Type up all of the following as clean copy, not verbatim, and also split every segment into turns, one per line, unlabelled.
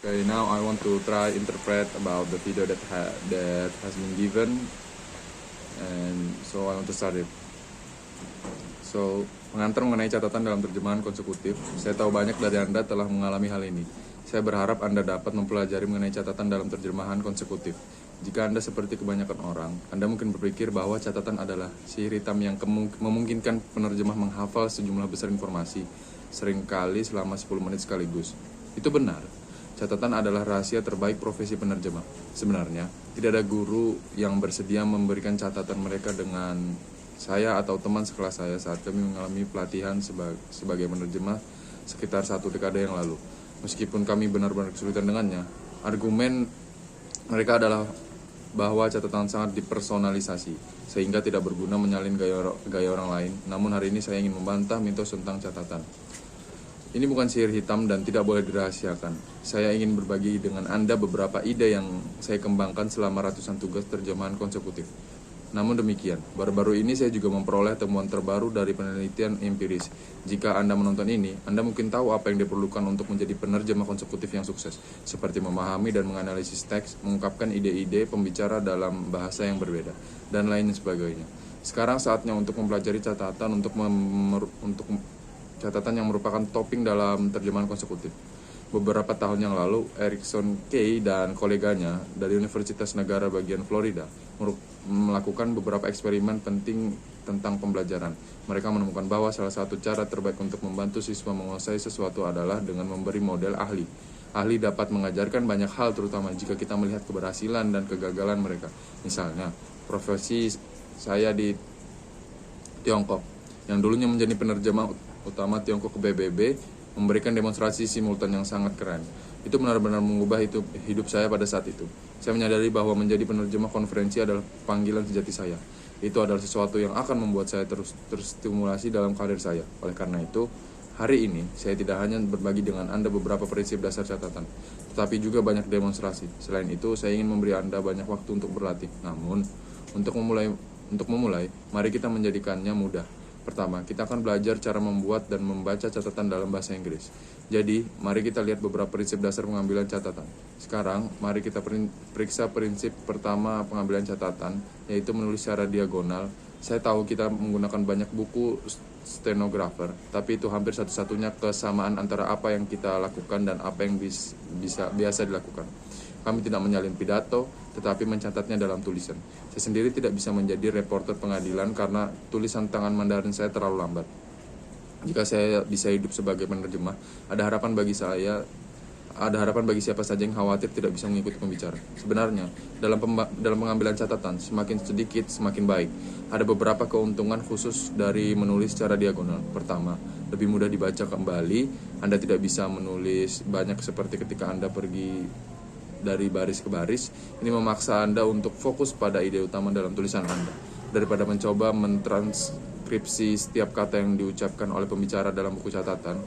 Okay, now I want to try interpret about the video that has been given, and so I want to start it. So, mengantar mengenai catatan dalam terjemahan konsekutif, saya tahu banyak dari Anda telah mengalami hal ini. Saya berharap Anda dapat mempelajari mengenai catatan dalam terjemahan konsekutif. Jika Anda seperti kebanyakan orang, Anda mungkin berpikir bahwa catatan adalah sihir hitam yang memungkinkan penerjemah menghafal sejumlah besar informasi, seringkali selama 10 menit sekaligus. Itu benar. Catatan adalah rahasia terbaik profesi penerjemah. Sebenarnya, tidak ada guru yang bersedia memberikan catatan mereka dengan saya atau teman sekelas saya saat kami mengalami pelatihan sebagai penerjemah sekitar 1 dekade yang lalu. Meskipun kami benar-benar kesulitan dengannya, argumen mereka adalah bahwa catatan sangat dipersonalisasi, sehingga tidak berguna menyalin gaya orang lain. Namun hari ini saya ingin membantah mitos tentang catatan. Ini bukan sihir hitam dan tidak boleh dirahasiakan. Saya ingin berbagi dengan Anda beberapa ide yang saya kembangkan selama ratusan tugas terjemahan konsekutif. Namun demikian, baru-baru ini saya juga memperoleh temuan terbaru dari penelitian empiris. Jika Anda menonton ini, Anda mungkin tahu apa yang diperlukan untuk menjadi penerjemah konsekutif yang sukses, seperti memahami dan menganalisis teks, mengungkapkan ide-ide pembicara dalam bahasa yang berbeda, dan lain sebagainya. Sekarang saatnya untuk mempelajari catatan untuk catatan yang merupakan topping dalam terjemahan konsekutif. Beberapa tahun yang lalu, Erikson Kay dan koleganya dari Universitas Negara bagian Florida melakukan beberapa eksperimen penting tentang pembelajaran. Mereka menemukan bahwa salah satu cara terbaik untuk membantu siswa menguasai sesuatu adalah dengan memberi model ahli. Ahli dapat mengajarkan banyak hal, terutama jika kita melihat keberhasilan dan kegagalan mereka. Misalnya, profesi saya di Tiongkok, yang dulunya menjadi penerjemah utama Tiongkok ke BBB, memberikan demonstrasi simultan yang sangat keren. Itu benar-benar mengubah hidup saya pada saat itu. Saya menyadari bahwa menjadi penerjemah konferensi adalah panggilan sejati saya. Itu adalah sesuatu yang akan membuat saya terstimulasi dalam karir saya. Oleh karena itu, hari ini saya tidak hanya berbagi dengan Anda beberapa prinsip dasar catatan, tetapi juga banyak demonstrasi. Selain itu, saya ingin memberi Anda banyak waktu untuk berlatih. Namun, untuk memulai, mari kita menjadikannya mudah. Pertama, kita akan belajar cara membuat dan membaca catatan dalam bahasa Inggris. Jadi, mari kita lihat beberapa prinsip dasar pengambilan catatan. Sekarang, mari kita periksa prinsip pertama pengambilan catatan, yaitu menulis secara diagonal. Saya tahu kita menggunakan banyak buku stenografer, tapi itu hampir satu-satunya kesamaan antara apa yang kita lakukan dan apa yang biasa dilakukan. Kami tidak menyalin pidato, tetapi mencatatnya dalam tulisan. Saya sendiri tidak bisa menjadi reporter pengadilan karena tulisan tangan Mandarin saya terlalu lambat. Jika saya bisa hidup sebagai penerjemah, ada harapan bagi siapa saja yang khawatir tidak bisa mengikuti pembicara. Sebenarnya, dalam pengambilan catatan, semakin sedikit semakin baik. Ada beberapa keuntungan khusus dari menulis secara diagonal. Pertama, lebih mudah dibaca kembali. Anda tidak bisa menulis banyak seperti ketika Anda pergi dari baris ke baris. Ini memaksa Anda untuk fokus pada ide utama dalam tulisan Anda, daripada mencoba mentranskripsi setiap kata yang diucapkan oleh pembicara dalam buku catatan.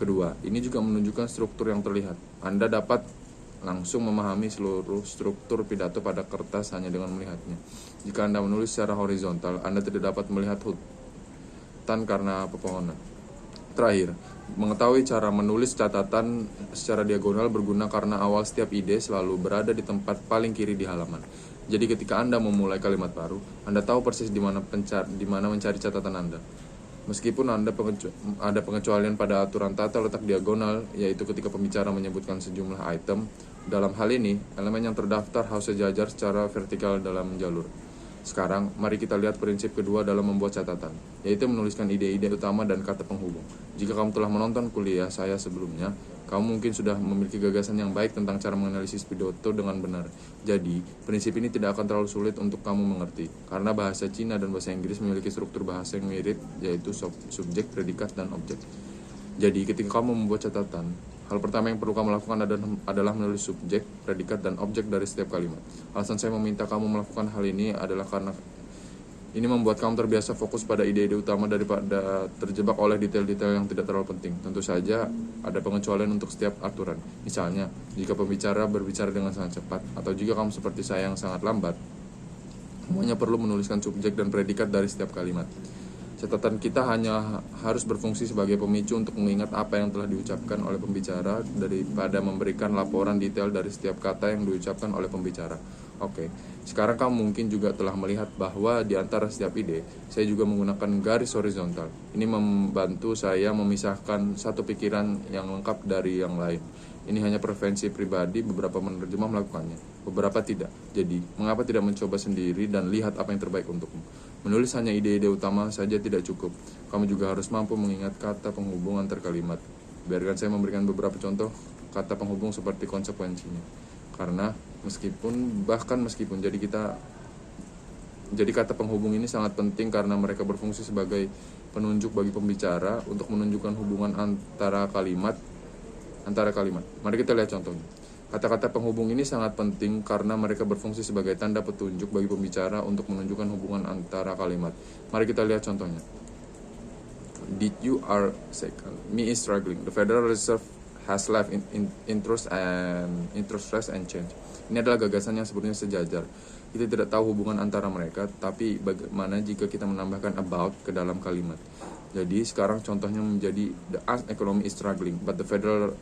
Kedua, ini juga menunjukkan struktur yang terlihat. Anda dapat langsung memahami seluruh struktur pidato pada kertas hanya dengan melihatnya. Jika Anda menulis secara horizontal, Anda tidak dapat melihat hutan karena pepohonan. Terakhir, mengetahui cara menulis catatan secara diagonal berguna karena awal setiap ide selalu berada di tempat paling kiri di halaman. Jadi ketika Anda memulai kalimat baru, Anda tahu persis di mana mencari catatan Anda. Meskipun ada pengecualian pada aturan tata letak diagonal, yaitu ketika pembicara menyebutkan sejumlah item. Dalam hal ini, elemen yang terdaftar harus sejajar secara vertikal dalam jalur. Sekarang, mari kita lihat prinsip kedua dalam membuat catatan, yaitu menuliskan ide-ide utama dan kata penghubung. Jika kamu telah menonton kuliah saya sebelumnya, kamu mungkin sudah memiliki gagasan yang baik tentang cara menganalisis pidato dengan benar. Jadi, prinsip ini tidak akan terlalu sulit untuk kamu mengerti, karena bahasa Cina dan bahasa Inggris memiliki struktur bahasa yang mirip, yaitu subjek, predikat, dan objek. Jadi, ketika kamu membuat catatan, hal pertama yang perlu kamu lakukan adalah menulis subjek, predikat, dan objek dari setiap kalimat. Alasan saya meminta kamu melakukan hal ini adalah karena ini membuat kamu terbiasa fokus pada ide-ide utama daripada terjebak oleh detail-detail yang tidak terlalu penting. Tentu saja ada pengecualian untuk setiap aturan. Misalnya, jika pembicara berbicara dengan sangat cepat, atau jika kamu seperti saya yang sangat lambat, semuanya perlu menuliskan subjek dan predikat dari setiap kalimat. Catatan kita hanya harus berfungsi sebagai pemicu untuk mengingat apa yang telah diucapkan oleh pembicara daripada memberikan laporan detail dari setiap kata yang diucapkan oleh pembicara. Oke, sekarang kamu mungkin juga telah melihat bahwa di antara setiap ide, saya juga menggunakan garis horizontal. Ini membantu saya memisahkan satu pikiran yang lengkap dari yang lain. Ini hanya preferensi pribadi, beberapa penerjemah melakukannya, beberapa tidak. Jadi, mengapa tidak mencoba sendiri dan lihat apa yang terbaik untukmu? Menulis hanya ide-ide utama saja tidak cukup. Kamu juga harus mampu mengingat kata penghubung antar kalimat. Biarkan saya memberikan beberapa contoh kata penghubung seperti konsekuensinya. Karena meskipun jadi kata penghubung ini sangat penting karena mereka berfungsi sebagai penunjuk bagi pembicara untuk menunjukkan hubungan antara kalimat. Mari kita lihat contohnya. Kata-kata penghubung ini sangat penting karena mereka berfungsi sebagai tanda petunjuk bagi pembicara untuk menunjukkan hubungan antara kalimat. Mari kita lihat contohnya. Did you are second? Me is struggling. The Federal Reserve has left interest rates and change. Ini adalah gagasan yang sebenarnya sejajar. Kita tidak tahu hubungan antara mereka, tapi bagaimana jika kita menambahkan about ke dalam kalimat. Jadi sekarang contohnya menjadi the economy is struggling, but the Federal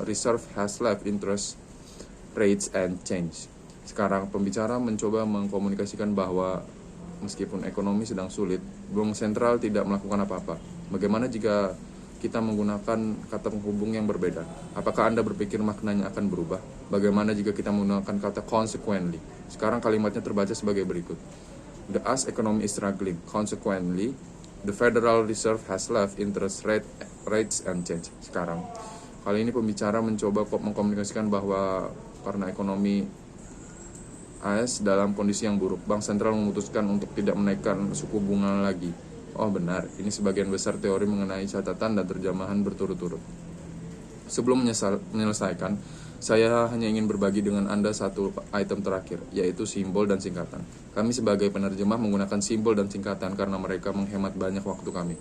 Reserve has left interest rates and change. Sekarang pembicara mencoba mengkomunikasikan bahwa meskipun ekonomi sedang sulit, bank sentral tidak melakukan apa-apa. Bagaimana jika kita menggunakan kata penghubung yang berbeda? Apakah Anda berpikir maknanya akan berubah? Bagaimana jika kita menggunakan kata consequently? Sekarang kalimatnya terbaca sebagai berikut. The US economy is struggling. Consequently, the Federal Reserve has left interest rates and change. Sekarang, kali ini pembicara mencoba mengkomunikasikan bahwa karena ekonomi AS dalam kondisi yang buruk, Bank Sentral memutuskan untuk tidak menaikkan suku bunga lagi. Oh benar, ini sebagian besar teori mengenai catatan dan terjemahan berturut-turut. Sebelum menyelesaikan, saya hanya ingin berbagi dengan Anda satu item terakhir, yaitu simbol dan singkatan. Kami sebagai penerjemah menggunakan simbol dan singkatan karena mereka menghemat banyak waktu kami.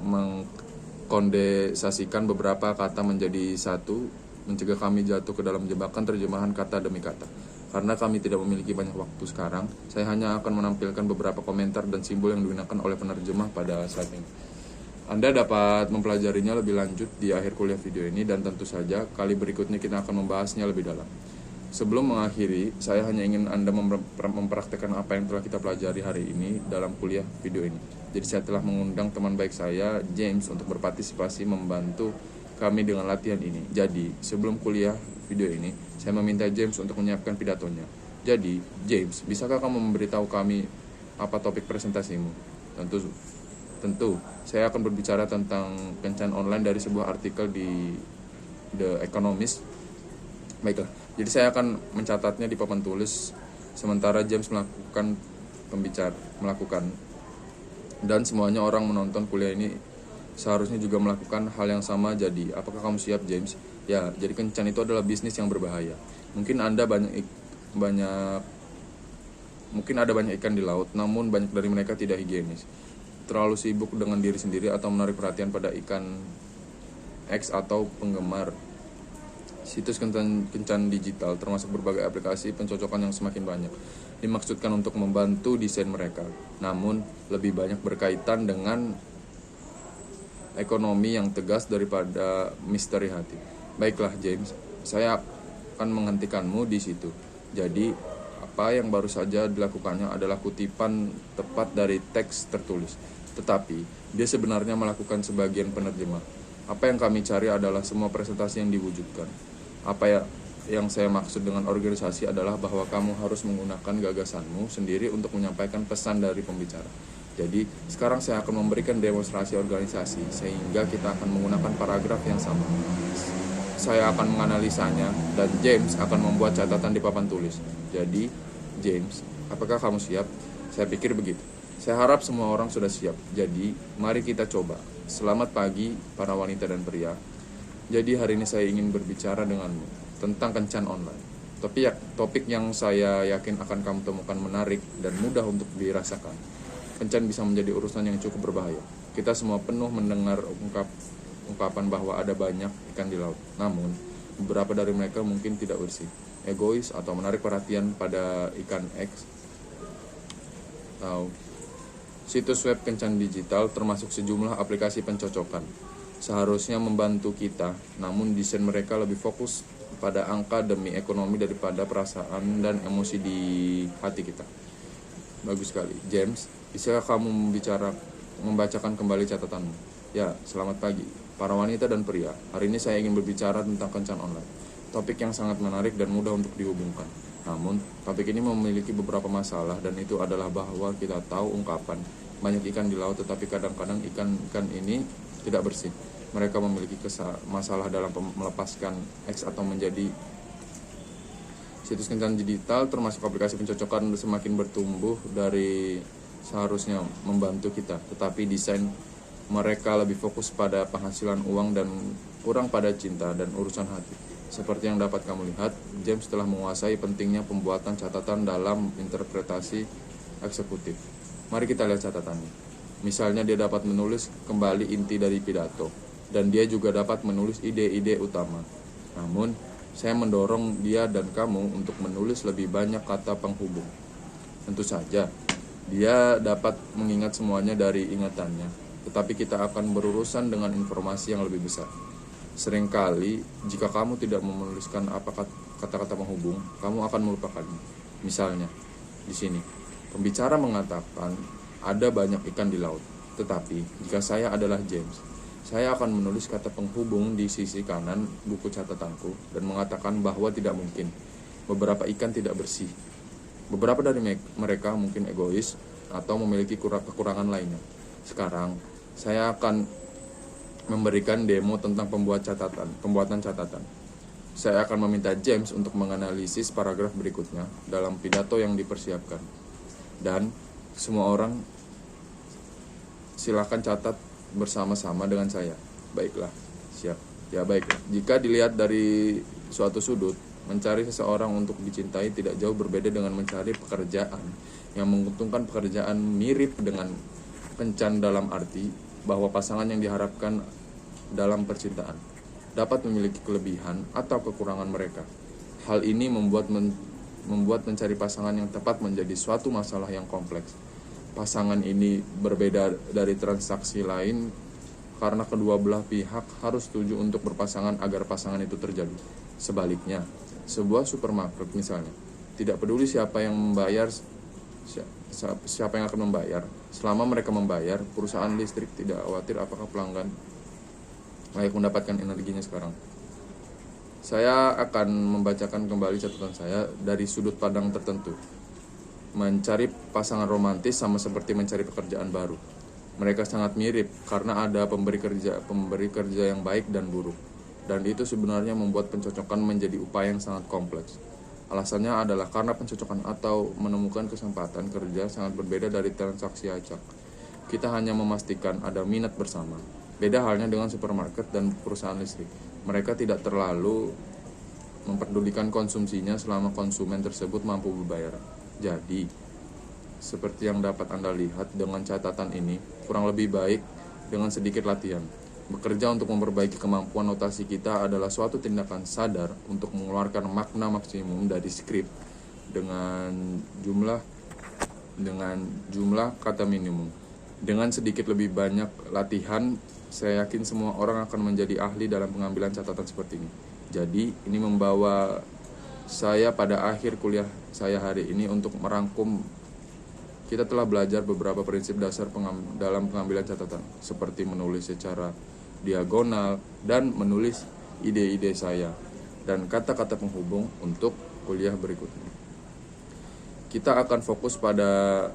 Mengkondensasikan beberapa kata menjadi satu, mencegah kami jatuh ke dalam jebakan terjemahan kata demi kata. Karena kami tidak memiliki banyak waktu sekarang, saya hanya akan menampilkan beberapa komentar dan simbol yang digunakan oleh penerjemah pada saat ini. Anda dapat mempelajarinya lebih lanjut di akhir kuliah video ini, dan tentu saja kali berikutnya kita akan membahasnya lebih dalam. Sebelum mengakhiri, saya hanya ingin Anda mempraktekkan apa yang telah kita pelajari hari ini dalam kuliah video ini. Jadi saya telah mengundang teman baik saya, James, untuk berpartisipasi membantu kami dengan latihan ini. Jadi, sebelum kuliah video ini, saya meminta James untuk menyiapkan pidatonya. Jadi, James, bisakah kamu memberitahu kami apa topik presentasimu? Tentu, saya akan berbicara tentang kencan online dari sebuah artikel di The Economist. Baiklah, jadi saya akan mencatatnya di papan tulis, sementara James melakukan dan semuanya orang menonton kuliah ini seharusnya juga melakukan hal yang sama. Jadi, apakah kamu siap, James? Ya, jadi kencan itu adalah bisnis yang berbahaya. Mungkin ada banyak ikan di laut, namun banyak dari mereka tidak higienis. Terlalu sibuk dengan diri sendiri atau menarik perhatian pada ikan X atau penggemar situs kencan digital, termasuk berbagai aplikasi pencocokan yang semakin banyak, dimaksudkan untuk membantu desain mereka, namun lebih banyak berkaitan dengan ekonomi yang tegas daripada misteri hati. Baiklah, James, saya akan menghentikanmu di situ. Jadi, apa yang baru saja dilakukannya adalah kutipan tepat dari teks tertulis. Tetapi, dia sebenarnya melakukan sebagian penerjemah. Apa yang kami cari adalah semua presentasi yang diwujudkan. Yang saya maksud dengan organisasi adalah bahwa kamu harus menggunakan gagasanmu sendiri untuk menyampaikan pesan dari pembicara. Jadi, sekarang saya akan memberikan demonstrasi organisasi, sehingga kita akan menggunakan paragraf yang sama. Saya akan menganalisanya, dan James akan membuat catatan di papan tulis. Jadi, James, apakah kamu siap? Saya pikir begitu. Saya harap semua orang sudah siap. Jadi, mari kita coba. Selamat pagi, para wanita dan pria. Jadi, hari ini saya ingin berbicara denganmu tentang kencan online. Topik yang saya yakin akan kamu temukan menarik dan mudah untuk dirasakan. Kencan bisa menjadi urusan yang cukup berbahaya. Kita semua penuh mendengar ungkapan bahwa ada banyak ikan di laut. Namun, beberapa dari mereka mungkin tidak bersih, egois, atau menarik perhatian pada ikan X. Situs web Kencan Digital termasuk sejumlah aplikasi pencocokan. Seharusnya membantu kita, namun desain mereka lebih fokus pada angka demi ekonomi daripada perasaan dan emosi di hati kita. Bagus sekali. James, bisakah kamu membacakan kembali catatanmu? Ya, selamat pagi, para wanita dan pria. Hari ini saya ingin berbicara tentang kencan online. Topik yang sangat menarik dan mudah untuk dihubungkan. Namun, topik ini memiliki beberapa masalah, dan itu adalah bahwa kita tahu ungkapan banyak ikan di laut, tetapi kadang-kadang ikan-ikan ini tidak bersih. Mereka memiliki masalah dalam melepaskan X atau menjadi. Situs Kencan Digital termasuk aplikasi pencocokan semakin bertumbuh dari seharusnya membantu kita, tetapi desain mereka lebih fokus pada penghasilan uang dan kurang pada cinta dan urusan hati. Seperti yang dapat kamu lihat, James telah menguasai pentingnya pembuatan catatan dalam interpretasi eksekutif. Mari kita lihat catatannya. Misalnya dia dapat menulis kembali inti dari pidato, dan dia juga dapat menulis ide-ide utama. Namun, saya mendorong dia dan kamu untuk menulis lebih banyak kata penghubung. Tentu saja, dia dapat mengingat semuanya dari ingatannya, tetapi kita akan berurusan dengan informasi yang lebih besar. Seringkali, jika kamu tidak menuliskan apa kata-kata penghubung, kamu akan melupakannya. Misalnya, di sini, pembicara mengatakan ada banyak ikan di laut. Tetapi, jika saya adalah James, saya akan menulis kata penghubung di sisi kanan buku catatanku dan mengatakan bahwa tidak mungkin. Beberapa ikan tidak bersih. Beberapa dari mereka mungkin egois atau memiliki kekurangan lainnya. Sekarang, saya akan memberikan demo tentang pembuatan catatan. Saya akan meminta James untuk menganalisis paragraf berikutnya dalam pidato yang dipersiapkan. Dan semua orang silakan catat bersama-sama dengan saya. Baiklah, siap. Ya baiklah. Jika dilihat dari suatu sudut, mencari seseorang untuk dicintai tidak jauh berbeda dengan mencari pekerjaan yang menguntungkan. Pekerjaan mirip dengan kencan dalam arti bahwa pasangan yang diharapkan dalam percintaan dapat memiliki kelebihan atau kekurangan mereka. Hal ini membuat mencari pasangan yang tepat menjadi suatu masalah yang kompleks. Pasangan ini berbeda dari transaksi lain karena kedua belah pihak harus setuju untuk berpasangan agar pasangan itu terjadi. Sebaliknya, sebuah supermarket misalnya, tidak peduli siapa yang akan membayar. Selama mereka membayar, perusahaan listrik tidak khawatir apakah pelanggan layak mendapatkan energinya sekarang. Saya akan membacakan kembali catatan saya dari sudut pandang tertentu. Mencari pasangan romantis sama seperti mencari pekerjaan baru. Mereka sangat mirip karena ada pemberi kerja yang baik dan buruk. Dan itu sebenarnya membuat pencocokan menjadi upaya yang sangat kompleks. Alasannya adalah karena pencocokan atau menemukan kesempatan kerja sangat berbeda dari transaksi acak. Kita hanya memastikan ada minat bersama. Beda halnya dengan supermarket dan perusahaan listrik. Mereka tidak terlalu memperdulikan konsumsinya selama konsumen tersebut mampu berbayar. Jadi, seperti yang dapat Anda lihat dengan catatan ini, kurang lebih baik dengan sedikit latihan. Bekerja untuk memperbaiki kemampuan notasi kita adalah suatu tindakan sadar untuk mengeluarkan makna maksimum dari skrip dengan jumlah kata minimum. Dengan sedikit lebih banyak latihan, saya yakin semua orang akan menjadi ahli dalam pengambilan catatan seperti ini. Jadi, ini membawa saya pada akhir kuliah saya hari ini untuk merangkum. Kita telah belajar beberapa prinsip dasar dalam pengambilan catatan, seperti menulis secara diagonal dan menulis ide-ide saya dan kata-kata penghubung untuk kuliah berikutnya. Kita akan fokus pada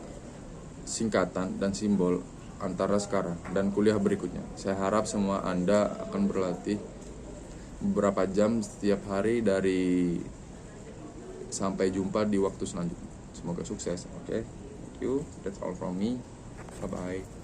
singkatan dan simbol antara sekarang dan kuliah berikutnya. Saya harap semua Anda akan berlatih beberapa jam setiap hari sampai jumpa di waktu selanjutnya. Semoga sukses. Oke. Thank you. That's all from me. Bye bye.